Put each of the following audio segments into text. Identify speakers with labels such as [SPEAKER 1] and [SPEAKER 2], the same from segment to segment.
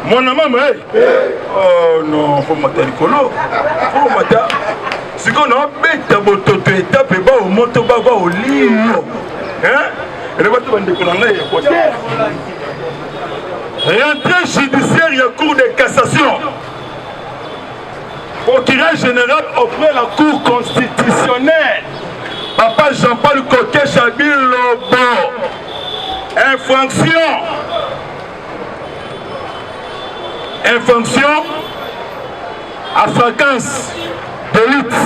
[SPEAKER 1] Mon maman, oh non, faut mater le colo. Faut mater. C'est qu'on a bête à votre étape et bas au moto baba au lit. Hein? Et le bateau va décoller. Rentrée judiciaire, il y a cour de cassation. Procureur général auprès de la cour constitutionnelle. Papa Jean-Paul Coquet Chabil Lobo. Infraction à fréquence de lutte,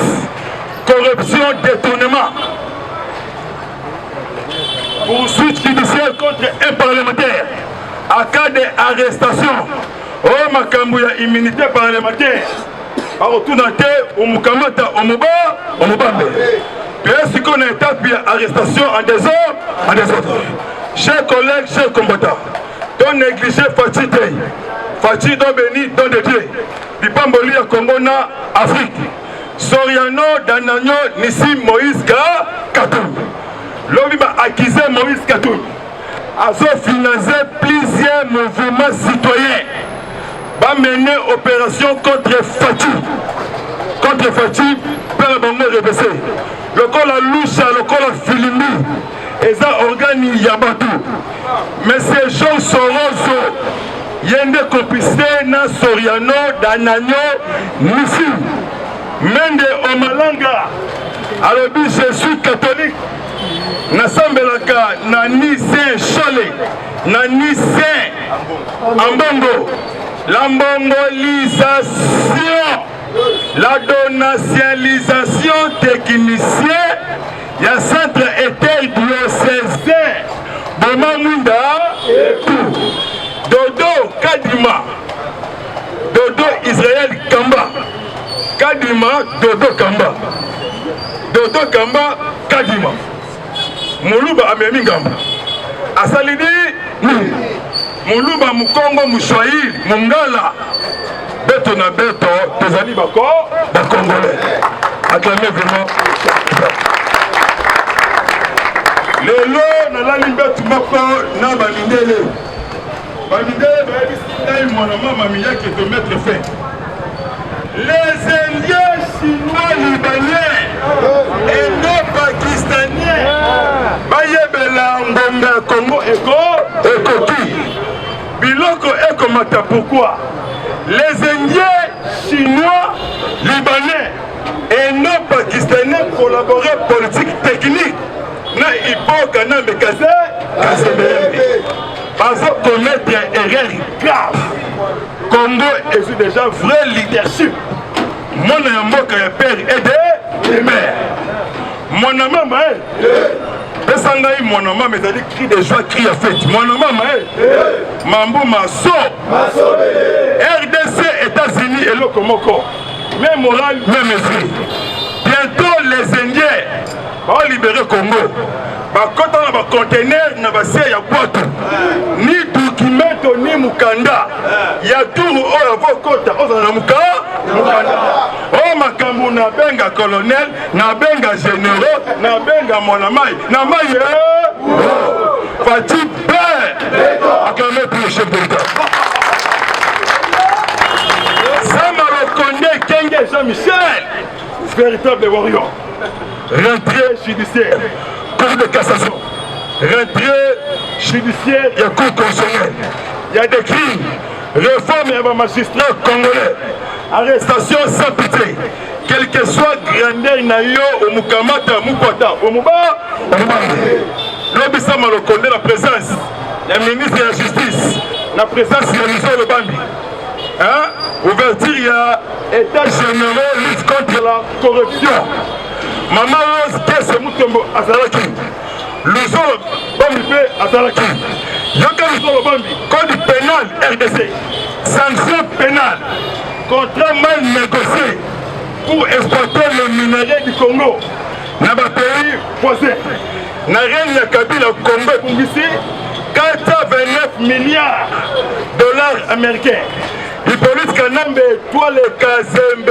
[SPEAKER 1] corruption, détournement. Poursuite judiciaire contre un parlementaire à cas d'arrestation. Oh, Makambouya, immunité parlementaire. Par retour dans au Mukamata, au Mubambe. Puis ce qu'on a établi arrestation en désordre. Chers collègues, chers combattants, don négligé Fatih Fatih don béni, don de Dieu. Pipamboli à Congo na Afrique. Soriano, Danagno, Nissi, Moïse Katou. L'homme a accusé Moïse Katou. A financé plusieurs mouvements citoyens. Va mener opération contre Fatih. Contre Fatih, Père Bango rebaissé. Le col a loucha, le col a filimi. Et ça organise Yabatou. Mais ces gens sont roses. Il y a une complicité dans Soriano, Danagno, Nissi. Mende Omalanga. Alors, je suis catholique. Nasambelaka, Nani Saint Cholet, Nani Saint Ambongo. La mongolisation, la donationalisation technicien, il y a centre interdiocésain, Bomamunda et tout. Dodo Kadima, Dodo Israël Kamba, Kadima, Dodo Kamba, Dodo Kamba, Kadima, Moluba Amemi Gamba, Asalidi, Muluba Mukongo Mouchouaïl, Mungala, Beto na Beto, Tezali Bako, Congolais. Acclamez vraiment. Les lots, na la limbetu mako, na balindele. Balindele, baïbisi, mon maman, mamia qui te mettre fin. Les Indiens, Chinois, Libanais et nos Pakistaniens, Bayebela, Ngonga, Congo, Eko, Biloko Ekomata, pourquoi? Les Indiens, Chinois, Libanais et nos Pakistanais collaboraient politique technique. Na Iboka na Mekaze, parce qu'on commettre une erreur grave. Congo est déjà vrai leadership. Mon amour est père et des mères. Mon maman est. Mon maman mais ça dit cri de joie, cri à fête. Mon maman est. Mambo Masso. RDC, États-Unis et Lokomoko. Même moral, même esprit. Bientôt les Indiens vont libérer Congo. Quand on a un conteneur, on a un boîte. Ni document, ni mukanda. Il y a tout où on a kota. On a mukanda. Oh, makambu na benga colonel, na benga généraux, na benga monamai. Na maille. Fatih Père. Acclamez pour le chef d'État. Samaro Kenge Jean-Michel. Véritable warrior. Rentrée judiciaire. Cour de cassation, rentrée judiciaire, il y a cour constitutionnelle, il y a des crimes, réforme et un magistrat congolais, arrestation sans pitié, quel que soit grandeur nayo au Mukamata, Mupata, au Muba, l'obissama le connaît la présence, le ministre de la justice, la présence de Rizzo le Bambi. Hein? Ouverture, il y a état général lutte contre la corruption. Maman Rose, Kesse Moutombo, Azalaki. Luzolo, Bambi P, Azalaki. Yoka Luzolo Bambi, code pénal RDC. Sanction pénale. Contrat mal négocié pour exploiter le minerai du Congo. Dans le pays voisin. Dans le règne de Kabila Congo, Kumbisi, 429 milliards de dollars américains. Hippolyte Kanambe, toi le Kazembe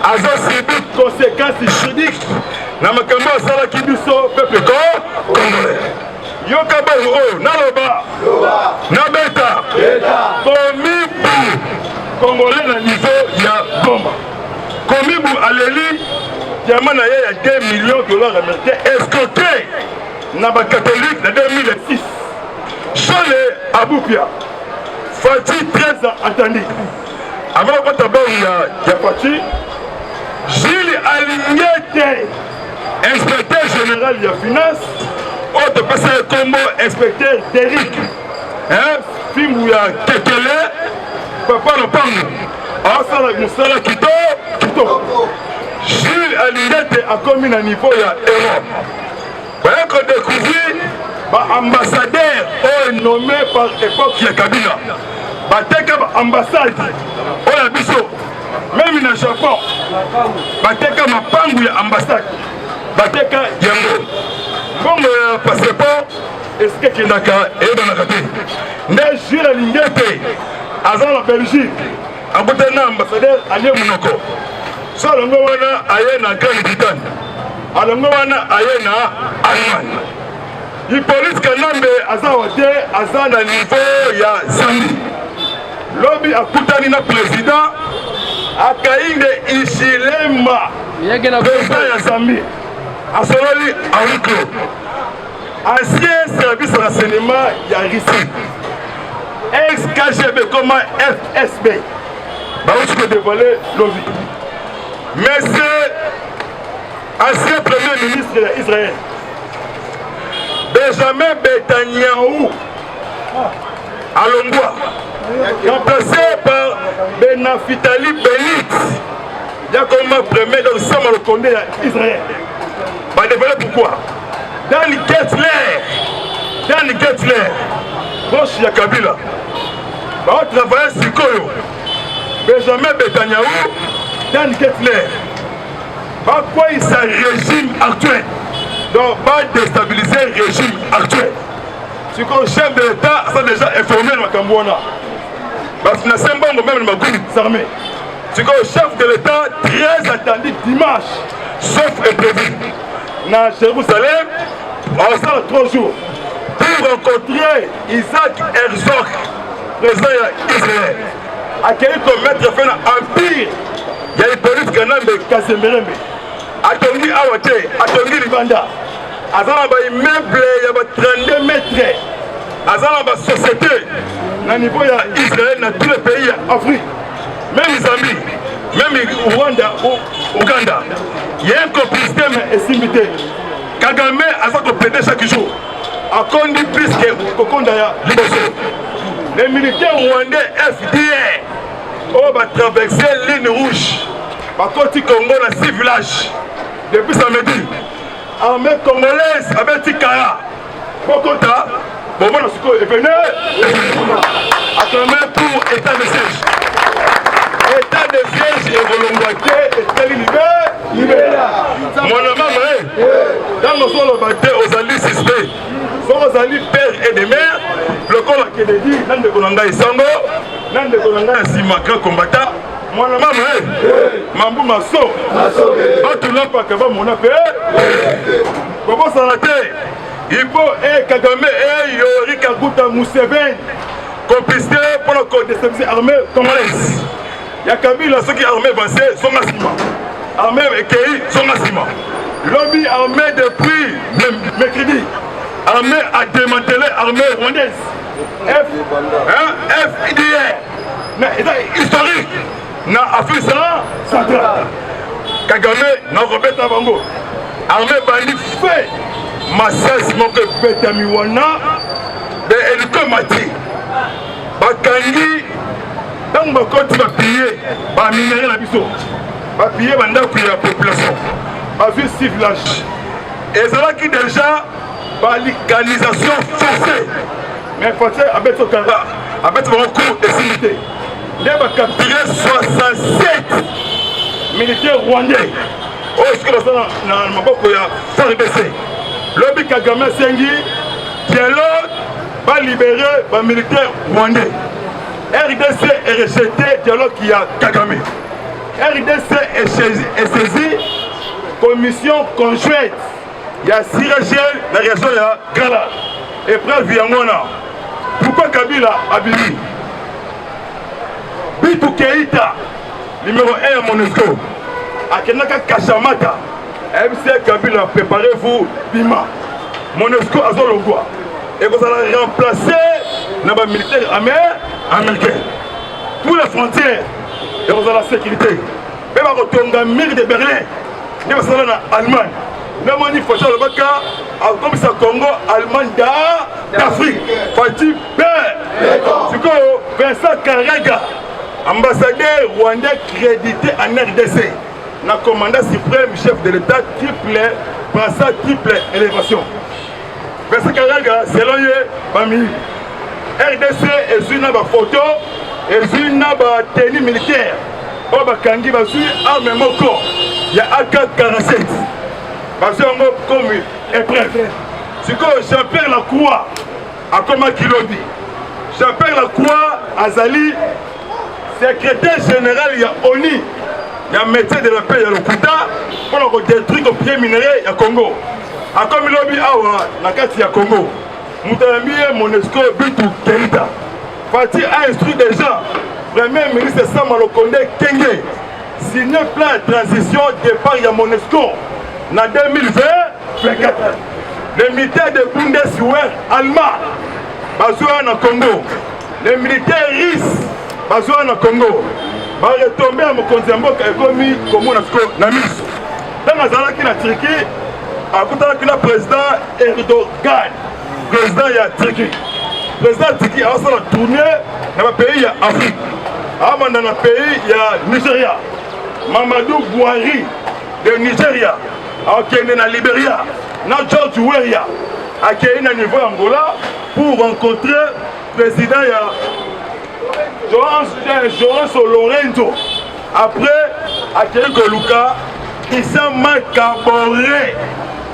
[SPEAKER 1] Azo subi conséquences juridiques. Namakambo Asala Kibiso, peuple congolais. Yoka Bayo, Naloba, Nabeta, Congolais na niveau ya Goma. Komibu Aleli, diamant na ya 2 millions de dollars américains escroqués na ba catholique en 2006. Chole Aboupia, Fati 13 ans attendu. Avant de tabac ya Fati, Gilles Alingete, inspecteur général de la finance, autre passé comme inspecteur d'Eric. Film où il y a Kekele, Papa Lopango, Asala Moussala Kito, Gilles Alingete a commis un niveau de Europe. Voilà qu'on découvrit l'ambassadeur nommé par l'époque de Kabila. Bateka ambassade, on a biso, même dans le Japon, Bateka Mapangu ambassade, Bateka Yango. Comme passeport, est-ce que Kinaka est dans la caté? Mais Gilles Alingete, à la Belgique, à côté d'un ambassadeur, à Monaco. Ça, le Mouana a na Grande-Bretagne. Alors, Mouana a na Allemagne. Il police Kanambe, à na niveau ya Zambie. Lobby a Koutani na président, a Kainde Ishilema, président ya Zambie. A Sololi Auriclo. Ancien service de renseignement ya Russie. Ex-KGB comme FSB. Bah, où je peux dévoiler Lobby. Mais c'est ancien premier ministre d'Israël, Benjamin Netanyahu, à Longwa, remplacé par Benafitali Benit. Il y a comme premier dans le sang le Condé à Israël. Bah, dévoiler pourquoi? Danny Gettler, proche de Kabila, bah, on travaille sur Koyo. Benjamin Netanyahu, Dan Gettler, pourquoi il s'est régime actuel? Donc, va déstabiliser le régime actuel. Ce que le chef de l'État a déjà informé dans le Cambouana. Parce que nous sommes même dans les armées. Ce que le chef de l'État, très attendu dimanche, sauf est prévu, dans Jérusalem, en salle 3 jours, pour rencontrer Isaac Herzog, président d'Israël, accueilli comme maître fait un empire. Il y a une police qui est Kasemerembe. Atongi Awate, Atongi Libanda. Azana ba immeuble, il y a 32 mètres. Azana ba société. Au niveau d'Israël, dans tous les pays d'Afrique. Même les amis, même Rwanda ou Ouganda. Il y a un complicité mais estimité. Kagame a ça complété chaque jour. A conduit plus que Kokondaya Liboso. Les militaires rwandais FDR. On va traverser ligne rouge. Par contre, Congo dans 6 villages. Depuis samedi, armée congolaise avec Tikara. Bokota, Bobo Nasuko est venu. Acclamé pour état de siège. État de siège et volonté est très libéré. Mon maman, dans nos sols, on va dire aux alliés suspects. Aux alliés père et des mères, le corps qui est dit, nan de Kolanga et Sango, nan de Kolanga et Simakra combattant. Mon maman, Mambou Masso, Batula Pakaba, mon appel. Comment ça l'a été? Il faut Kagame et Yori Kaguta Mousseveni, complicité pour le code de services armés congolaises. Yakabila, ceux qui sont armés avancés, sont massivement. Armés équerris, sont massivement. Lobby armé depuis mercredi. Armée a démantelé l'armée rwandaise. FIDR. Historique. Dans l'Afrique centrale. Kagame, dans Robert Tabango. Armée bandit fait. Massas, mon que Betamiwana. Mais elle est mati. Bakangi. Dans ma côte, va piller. Va minérer la biseau. Va piller la population. Va vivre 6 villages. Et c'est là qui déjà. L'organisation forcée. Mais forcée avec son caractère, avec son cours de civilité. Il a capturé 67 militaires rwandais. Oh, ce que nous avons dans le Maboko, il y a FARDC. Lobby Kagame Sengi, dialogue, va libérer les militaires rwandais. RDC est rejeté, dialogue qui a Kagame. RDC est saisi, commission conjointe. Il y a Siragel, la région de Gala, épreuve Viangona. Pourquoi Kabila a Bibi? Bitou Keïta, numéro 1 à Monusco. Akenaka Kachamata, MC Kabila, préparez-vous, Bima. Monusco Azologua. Et vous allez remplacer les militaires américains. Pour les frontières, et vous allez la sécurité. Et vous allez retourner dans le mur de Berlin. Et vous allez en Allemagne. Nous avons dit que le Baka, comme ça, Congo, Allemagne d'Afrique. Fatih Père. C'est quoi Vincent Karaga, ambassadeur rwandais crédité en RDC. Le commandant suprême, chef de l'État, triple élévation. Vincent Karaga, selon lui, RDC est une photo, est une tenue militaire. Au Bakangi, il arme moko. Il y a AK-47. Parce que comme épreuve. C'est que Jean-Pierre Lacroix, à comment Kilobi. Jean-Pierre Lacroix, Azali, secrétaire général, il y a ONI, il y a métier de la paix, il y a le Kouta, pour détruire le pied minéré, il y a Congo. À comme Kilobi, il y a Congo. Moutamie, Monesco, Bitou, Keïta. Fatih a instruit des gens. Premier ministre Samuel Okonde Kenge signé plan de transition départ à Monesco en 2024. Les militaires de Bundeswehr allemand bazoua na Congo. Les militaires russes bazoua na Congo. Ba retomber à mokonzi mboka ekomi comme na miso. Dans la qui na Turquie, à côté de la président Erdogan, président de Turquie. Président Turquie a tourné dans le pays d'Afrique. Dans le pays de Nigeria. Mamadou Buhari de Nigeria. Akende na Libéria. Na George Weah. Akende na niveau Angola pour rencontrer le président João Lorenzo. Après, Akende Koluka, Issama Kaboré,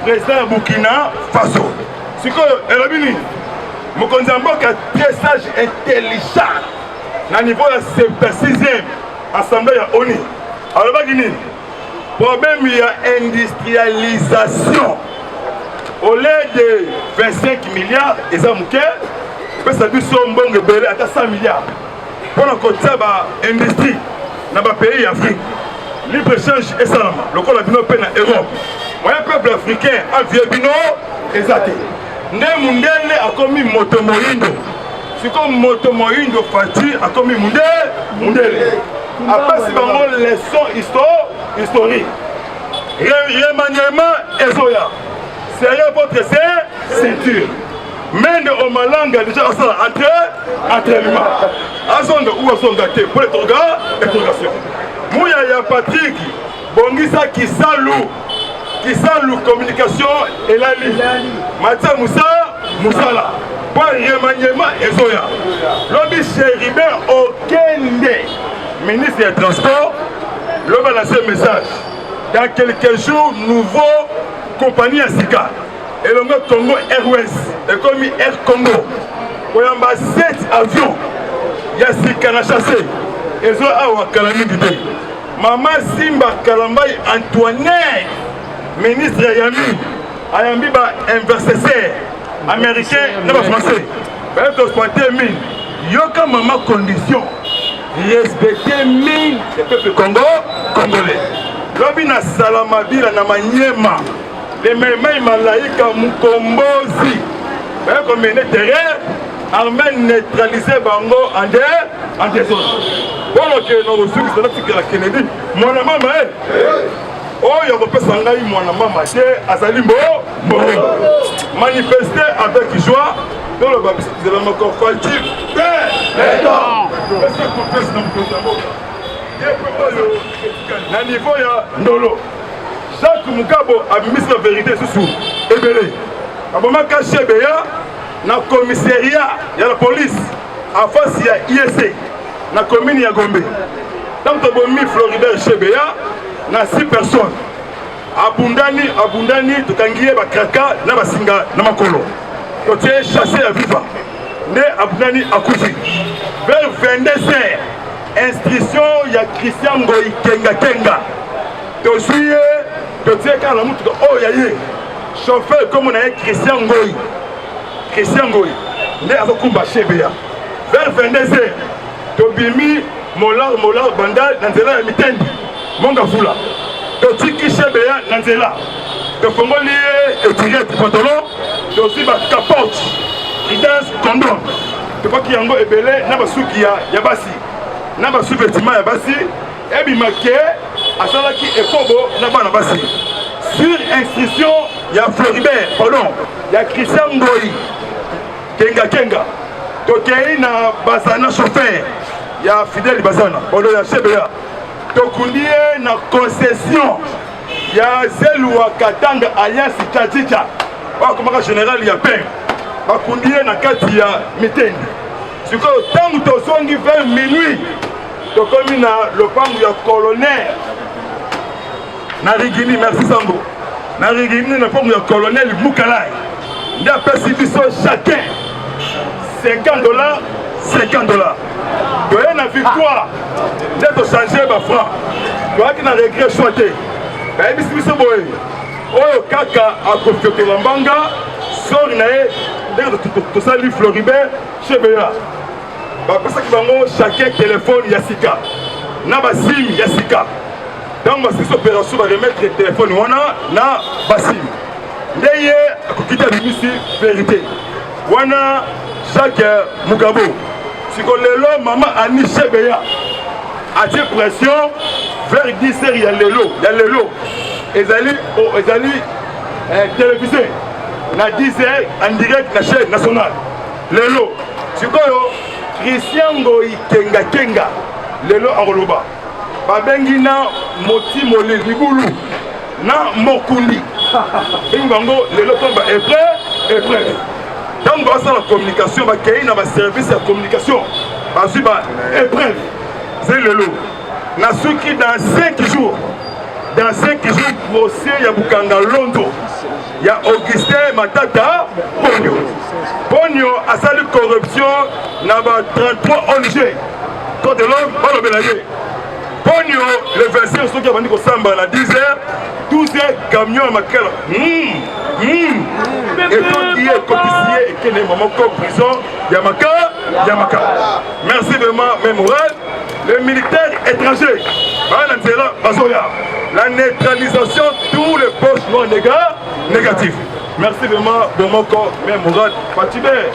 [SPEAKER 1] président Burkina Faso. C'est quoi, Elabini? Mokonzi Mboka très sage, intelligent. Na niveau de la 6e assemblée de ONU. Alors, le problème, il y a industrialisation. Au lieu de 25 milliards, ils ont mouké, ça dit son bon rebelle à 100 milliards. Pour la côté de l'industrie, dans le pays d'Afrique, libre-échange et salam. Le col a bien open en Europe. Moi, un peuple africain, un vieux bino, exact. Né Mundele a commis Motomoindo. C'est comme Motomoindo Fatih a commis Mundele. Après, c'est vraiment leçon historique. Remaniement Ezoya. Serrez votre ceinture. Mende au Malanga déjà entraînement. Azonga ou azonga te pour l'interrogation. Mouya ya Patrick Bongisa Kisalou communication et la ligne. Matia Moussala. Pour remaniement Ezoya. Lobby Chéribert Okende, ministre des Transports, l'homme a lancé un message. Dans quelques jours, nouveau compagnie à Sika. Et le mot Congo Airways, et comme Air Congo. Il y a 7 avions. Il y a Sika à chasser. Et ils ont à Kalami Dité. Maman Simba Kalambay Antoinette, ministre Yami, Ayambi investisseur américain, non français. Il y a transporté mine. Yoka maman condition. Respecter mine le peuple congolais. Lobi na Salamabila na Maniema. Les mêmes malaïka Mukombozi. Comme un terrain, armée neutralisée Bango en des zones. Voilà que nous avons reçu la Kennedy. Mon maman, oh, il y a un sangai, mon maman, Azali Mo, manifester avec joie dans le baptême de la Mokofatif. Na niveau ya Ndolo. Jacques Mukabo a mis la vérité sous Ebele. Aboma caché Beya na commissariat ya la police en face ya IEC na commune ya Gombe. Donc to bomi Floribert Chebeya na 6 personnes. Abundani tukangiye bakraka na basinga na makolo. To tie chassé à vivre. Ne Abundani akufi. Vers 22h. Instruction, il y a Christian Ngoyi Kenga. Tu suis, tu sais quand la mouture, oh, il y a chauffeur comme on a Christian Ngoyi. Né à Kumba Chebea. Vers 22h, tu bimi molar bandal na nzela ya mitendi monga fula totiki chebeya na nzela tofongoli ye etirete pantalon tosi bacapote ridance condom tokoki yango ebele na basuki ya basi na basous-vêtements ya basi ebimake asalaki ekobo na bana basi sur instruction ya Floribert pardon ya Christian Ngoi kenga tokei na bazana chauffeur ya Fidèle Bazana pardon ya chebeya tokundi ye na concession ya Zelwa Katanga Alliance Tchadjicha bakomaka général ya pain bakundi ye na kati ya mitendi sikoyo ntango tozongi vers minuit tokomi na lopango ya colonel na rigini merci Sambo na rigini na lopango ya colonel Mukalai nde apesi biso chacun $50 toye na victoire nde tochange bafranc toyaki na regret choix te bayebisi biso boye oyo kaka akofiotola mbanga sori na ye ndenge tosali Floribert chebeya bapesaki bango chacun telefone ya sika na basim ya sika donc basisi opération baremettre telefone wana na basim nde ye akokita bimisi vérité wana Jacques Mugabo siko lelo mama Ani chebeya atie pression vers 10h ya lelo ezali télévisé na 10h en direct na chaîne nationale lelo sikoyo Christian Ngoi kenga lelo akoloba babengi na moti mole libulu na mokundi bengi bango lelo tomba epreuve donc basala communication bakei na baservice ya communication bazwi ba épreuve c'est lelo na suki dans 5 jours procès ya Bukanga Londo ya Augustin Matata Ponyo asali corruption na ba 33 ONG contre l'homme balobela ye Ponyo le 25 soki abandi kosamba na 10h 12h camion ya makala etoki ekotisiye ekende mamoko prison ya maka merci vraiment mémoral les militaires étrangers bana nzela bazoya la neutralisation tous les postes non négatifs. Merci vraiment Bomoko, Memorad, Fatibé.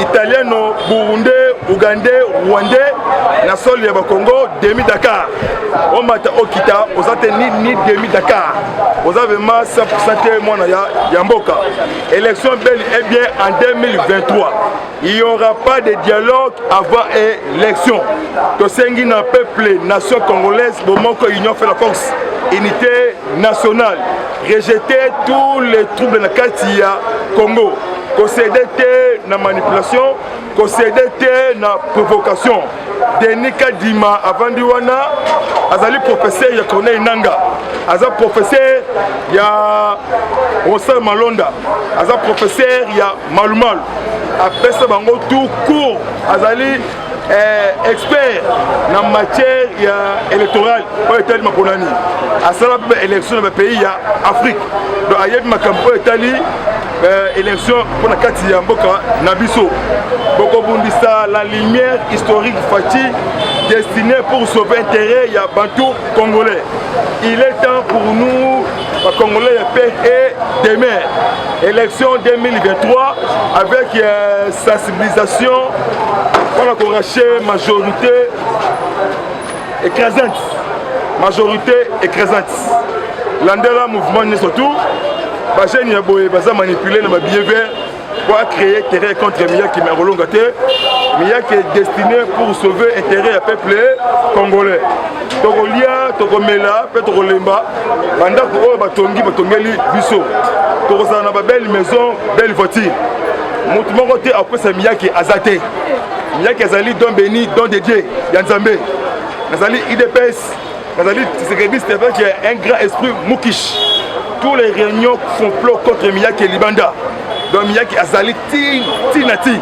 [SPEAKER 1] Italiano, Burundais, Ougandais, Rwandais, na sol ya Congo, demi Dakar. On mata okita, aux ni demi Dakar. Aux vraiment 100% mona ya Yamboka. Élection belle et bien en 2023. Il n'y aura pas de dialogue avant élection. Tosengi na peuple, nation congolaise, Bomoko Union fait la force. Unité nationale. Rejeter tous les troubles na kati ya Congo. Concéder na manipulation, concéder na provocation. Denis Kadima avant Diwana, azali professeur ya Corneille Nanga, azali professeur ya Rosa Malonda, azali professeur ya Malumal. Après ça bango tout court, azali expert na matière électorale pour étali maponani asala pe élection dans le pays ya Afrique donc ayebi makambo étali élection pour na kati ya mboka na biso boko bundisa la lumière historique Fati destinée pour sauver intérêt ya bantou congolais. Il est temps pour nous Congolais de paix et de mer. Élection 2023 avec sensibilisation pour encourager majorité écrasante. Majorité écrasante. L'Andela mouvement surtout, les gens qui manipulé dans le billet vert pour créer terrain contre Miyaki Merolongate. Miyaki est destiné pour sauver l'intérêt du peuple congolais. Togolia, Togomela, Petrolemba, Bandako, Batongi, Batongeli, Bisso. Togosana, belle maison, belle voiture. Mon côté après c'est Miyaki Azate. Miyaki Azali, don béni, don dédié, Yanzambe. Nazali IDPS, Nazali Tshisekedi, c'est qu'il y a un grand esprit Mukish. Tous les réunions font plot contre Miyaki et Libanda. Donc Miyaki Azali, Tinati.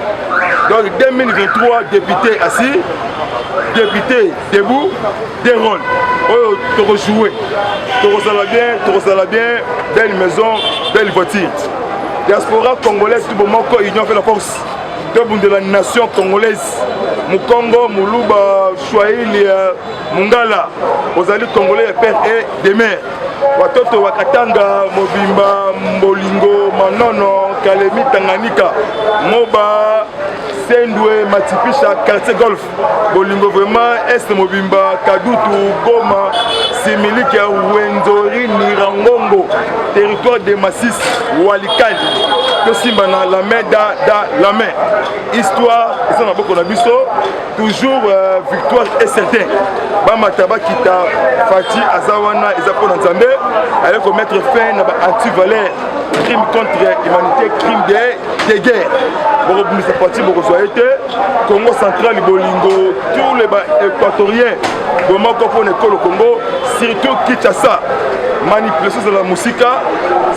[SPEAKER 1] Donc 2023, député assis, député debout, des rôles. Oh, tu rejoué. Tu bien, belle maison, belle voiture. Diaspora congolaise, tout le monde, union fait la force. De la nation congolaise. Mukongo, Muluba, Swahili, Mungala, ozali Congolais père et de mère. Watoto wakatanga mobimba Mbolingo Manono Kalemi Tanganyika Moba Sendwe Matipisha quartier golf Bolingo vraiment est mobimba Kadutu Goma Similiki ya Wenzori Nirangongo territoire de Massis Walikali to simba na la main da la main histoire ça na boko na biso toujours victoire est certain ba mataba kita Fati Azawana ezapona Nzambe allait commettre fin à anti-valeur, crime contre l'humanité, crime de guerre. Bon, nous sommes partis pour Congo central, Bolingo, tous les équatoriens, bon, moi, quand on est au Congo, surtout Kinshasa, manipulation de la musique,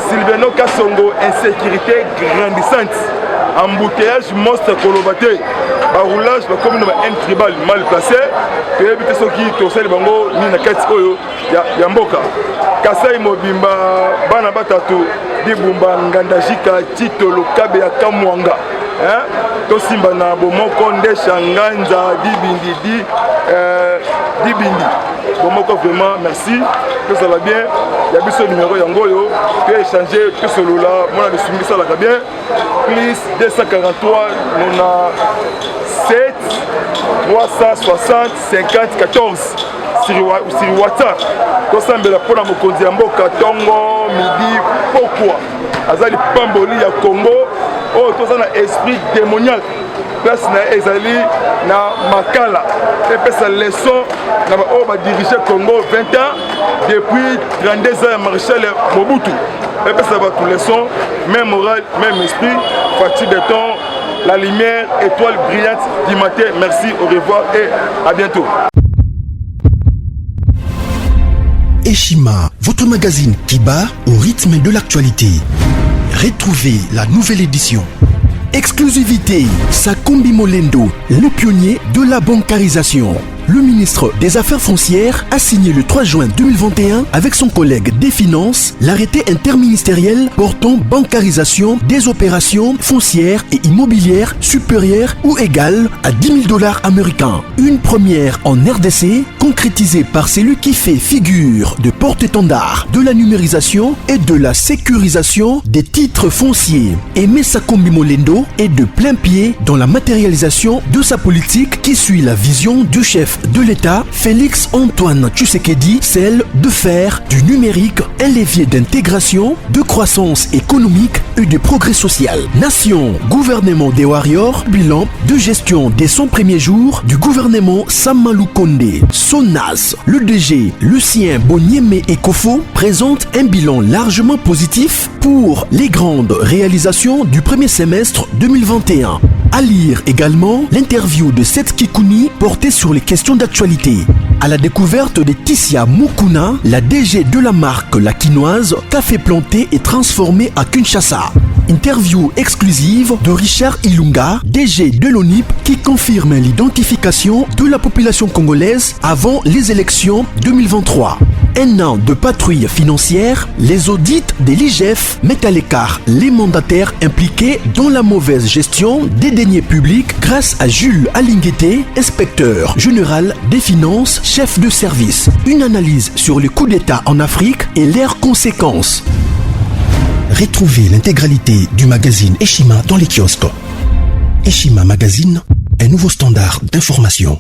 [SPEAKER 1] Sylvano Kassongo, insécurité grandissante, embouteillage monstre Kolobate, roulage, comme un tribal mal placé, et éviter ceux qui torsent les bangos, ni na kati oyo, Yamboka. Kasai Mobimba, Bana Batatu, Dibumba, Ngandajika, Tito, Lokabe, Kamwanga. Tosimba na Bomoko, Ndesha, Nganza, Dibindi, Dibindi. Bomoko, vraiment, merci. Que ça va bien. Il y a ce numéro Yangoyo. Tu as échangé, que ce là, moi, je suis mis ça là, bien. Plus 243, on a 7, 360, 50, 14. Sur WhatsApp, tosambela pona mokonzi ya mboka tongo midi pourquoi azali pamboli ya Congo o tozana esprit démoniaque place na ezali na makala et sa leçon na o ba diriger Congo 20 ans depuis 32 ans Maréchal Mobutu et ça va tout leçon même morale même esprit Fati Béton la lumière étoile brillante du matin merci au revoir et à bientôt.
[SPEAKER 2] Eshima, votre magazine qui bat au rythme de l'actualité. Retrouvez la nouvelle édition. Exclusivité, Sakombi Molendo, le pionnier de la bancarisation. Le ministre des Affaires foncières a signé le 3 juin 2021 avec son collègue des Finances l'arrêté interministériel portant bancarisation des opérations foncières et immobilières supérieures ou égales à 10 000 $ américains. Une première en RDC concrétisée par celui qui fait figure de porte-étendard de la numérisation et de la sécurisation des titres fonciers. Aimé Sakombi Molendo est de plein pied dans la matérialisation de sa politique qui suit la vision du chef de l'État, Félix Antoine Tshisekedi, celle de faire du numérique un levier d'intégration, de croissance économique et de progrès social. Nation, gouvernement des warriors, bilan de gestion dès son premier jour du gouvernement Samalou Kondé. SONAS, le DG Lucien Boniemé Ekofo présente un bilan largement positif pour les grandes réalisations du premier semestre 2021. À lire également l'interview de Seth Kikouni portée sur les questions d'actualité. À la découverte de Tissia Mukuna, la DG de la marque La Quinoise, café planté et transformé à Kinshasa. Interview exclusive de Richard Ilunga, DG de l'ONIP, qui confirme l'identification de la population congolaise avant les élections 2023. Un an de patrouille financière, les audits de l'IGF mettent à l'écart les mandataires impliqués dans la mauvaise gestion des deniers publics grâce à Jules Alinguete, inspecteur général des finances, chef de service. Une analyse sur les coups d'État en Afrique et leurs conséquences. Retrouvez l'intégralité du magazine Eshima dans les kiosques. Eshima Magazine, un nouveau standard d'information.